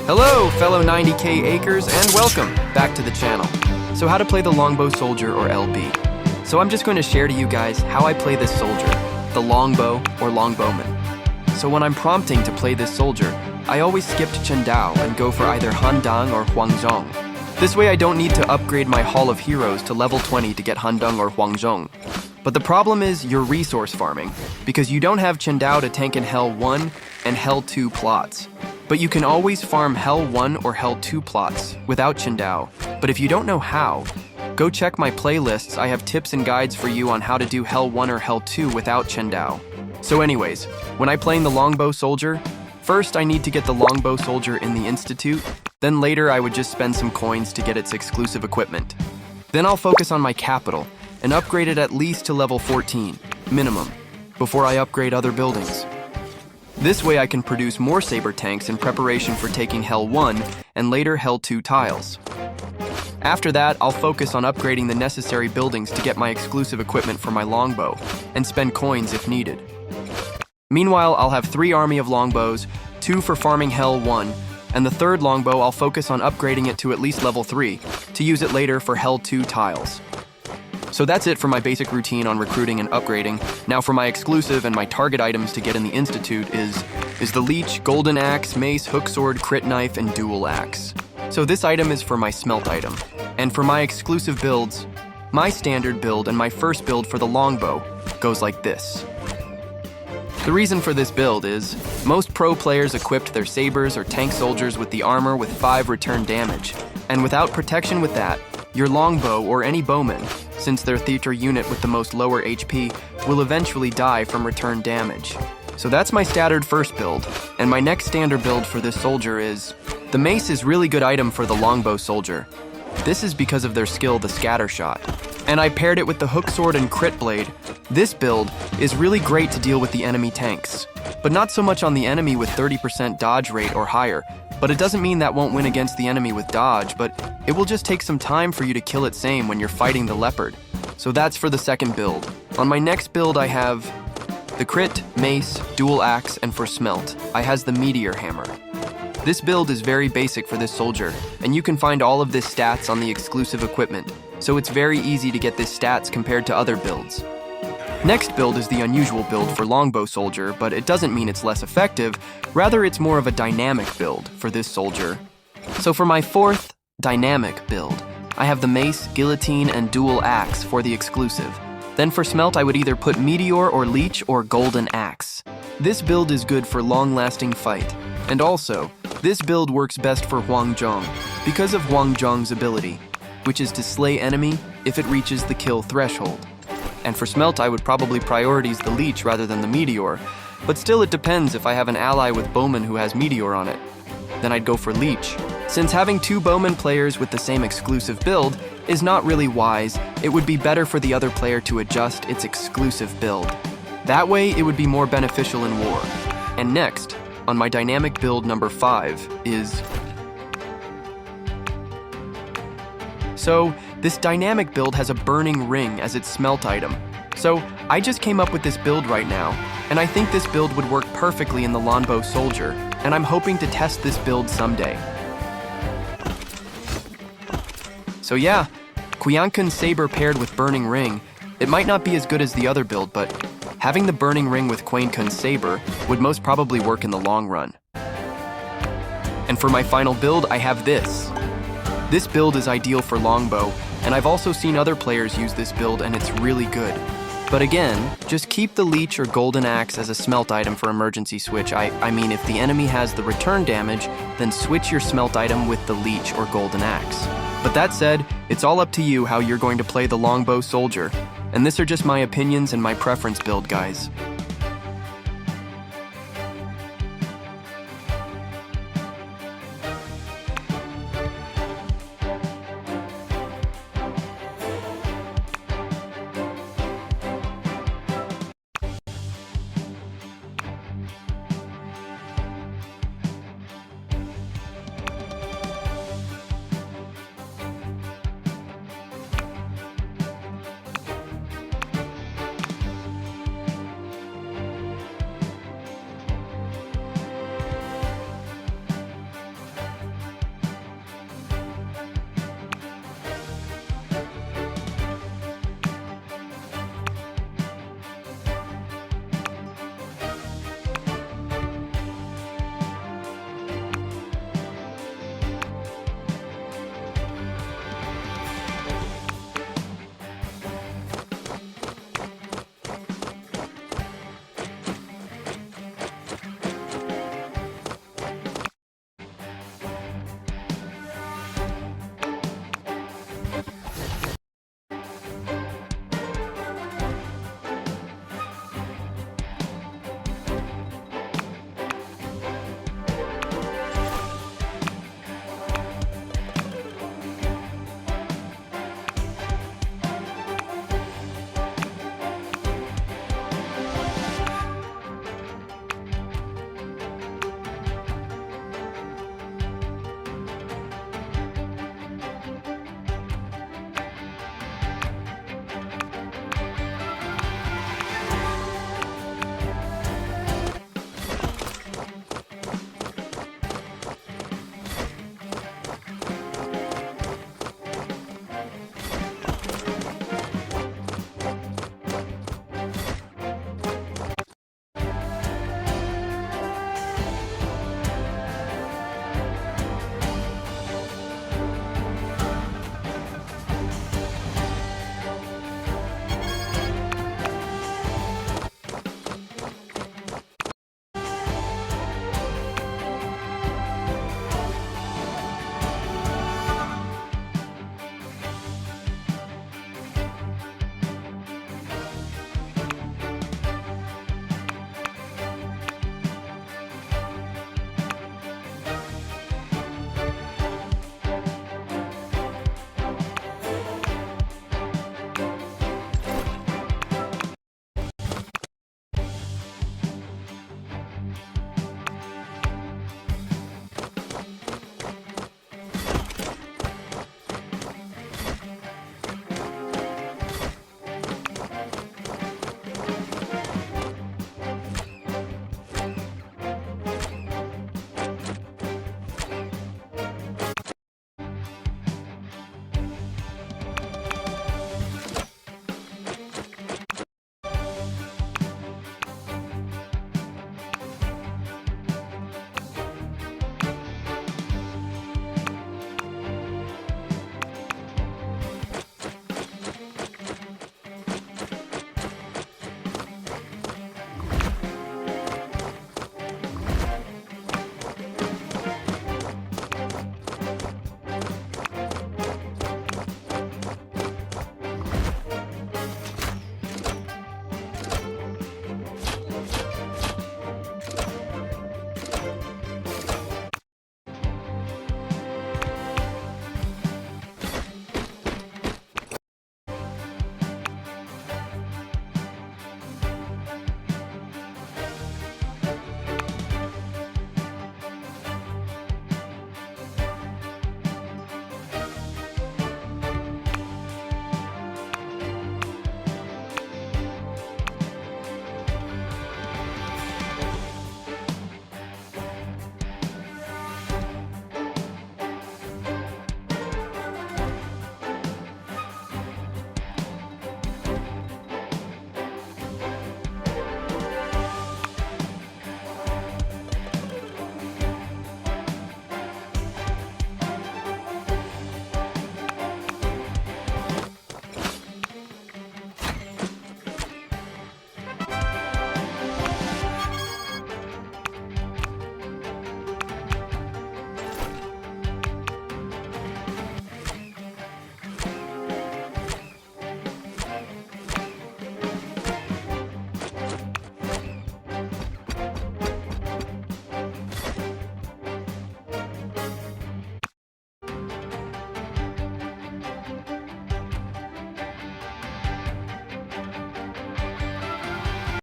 Hello, fellow 90k acres, and welcome back to the channel. So how to play the longbow soldier or LB. So I'm just going to share to you guys how I play this soldier, the longbow or longbowman. So when I'm prompting to play this soldier, I always skip to Chen Dao and go for either Handang or Huangzhong. This way I don't need to upgrade my Hall of Heroes to level 20 to get Handang or Huangzhong. But the problem is you're resource farming, because you don't have Chen Dao to tank in Hell 1 and Hell 2 plots. But you can always farm Hell 1 or Hell 2 plots without Chen Dao. But if you don't know how, go check my playlists. I have tips and guides for you on how to do Hell 1 or Hell 2 without Chen Dao. So anyways, when I play the longbow soldier, first I need to get the longbow soldier in the Institute, then later I would just spend some coins to get its exclusive equipment. Then I'll focus on my capital and upgrade it at least to level 14, minimum, before I upgrade other buildings. This way I can produce more saber tanks in preparation for taking Hell 1 and later Hell 2 tiles. After that, I'll focus on upgrading the necessary buildings to get my exclusive equipment for my longbow and spend coins if needed. Meanwhile, I'll have 3 army of longbows, 2 for farming Hell 1, and the 3rd longbow I'll focus on upgrading it to at least level 3 to use it later for Hell 2 tiles. So that's it for my basic routine on recruiting and upgrading. Now for my exclusive and my target items to get in the Institute is the Leech, Golden Axe, Mace, Hook Sword, Crit Knife, and Dual Axe. So this item is for my smelt item. And for my exclusive builds, my standard build and my first build for the longbow goes like this. The reason for this build is most pro players equipped their sabers or tank soldiers with the armor with 5 return damage. And without protection with that, your longbow or any bowman, since their theater unit with the most lower HP, will eventually die from return damage. So that's my standard first build, and my next standard build for this soldier is... The Mace is really good item for the longbow soldier. This is because of their skill, the scatter shot. And I paired it with the hook sword and crit blade. This build is really great to deal with the enemy tanks, but not so much on the enemy with 30% dodge rate or higher. But it doesn't mean that won't win against the enemy with dodge, but it will just take some time for you to kill it same when you're fighting the leopard. So that's for the second build. On my next build I have the crit, mace, dual axe, and for smelt, I has the meteor hammer. This build is very basic for this soldier, and you can find all of this stats on the exclusive equipment, so it's very easy to get this stats compared to other builds. Next build is the unusual build for longbow soldier, but it doesn't mean it's less effective, rather it's more of a dynamic build for this soldier. So for my 4th dynamic build, I have the mace, guillotine, and dual axe for the exclusive. Then for smelt I would either put meteor or leech or golden axe. This build is good for long-lasting fight, and also, this build works best for Huangzhong because of Huangzhong's ability, which is to slay enemy if it reaches the kill threshold. And for smelt I would probably prioritize the leech rather than the meteor, but still it depends if I have an ally with bowman who has meteor on it. Then I'd go for leech. Since having 2 bowman players with the same exclusive build is not really wise, it would be better for the other player to adjust its exclusive build. That way it would be more beneficial in war. And next, on my dynamic build number 5 is... So, this dynamic build has a burning ring as its smelt item. So, I just came up with this build right now, and I think this build would work perfectly in the longbow soldier, and I'm hoping to test this build someday. So yeah, Qiankun's saber paired with burning ring, it might not be as good as the other build, but having the burning ring with Qiankun's saber would most probably work in the long run. And for my final build, I have this. This build is ideal for longbow, and I've also seen other players use this build and it's really good. But again, just keep the leech or golden axe as a smelt item for emergency switch. I mean, if the enemy has the return damage, then switch your smelt item with the leech or golden axe. But that said, it's all up to you how you're going to play the longbow soldier. And these are just my opinions and my preference build, guys.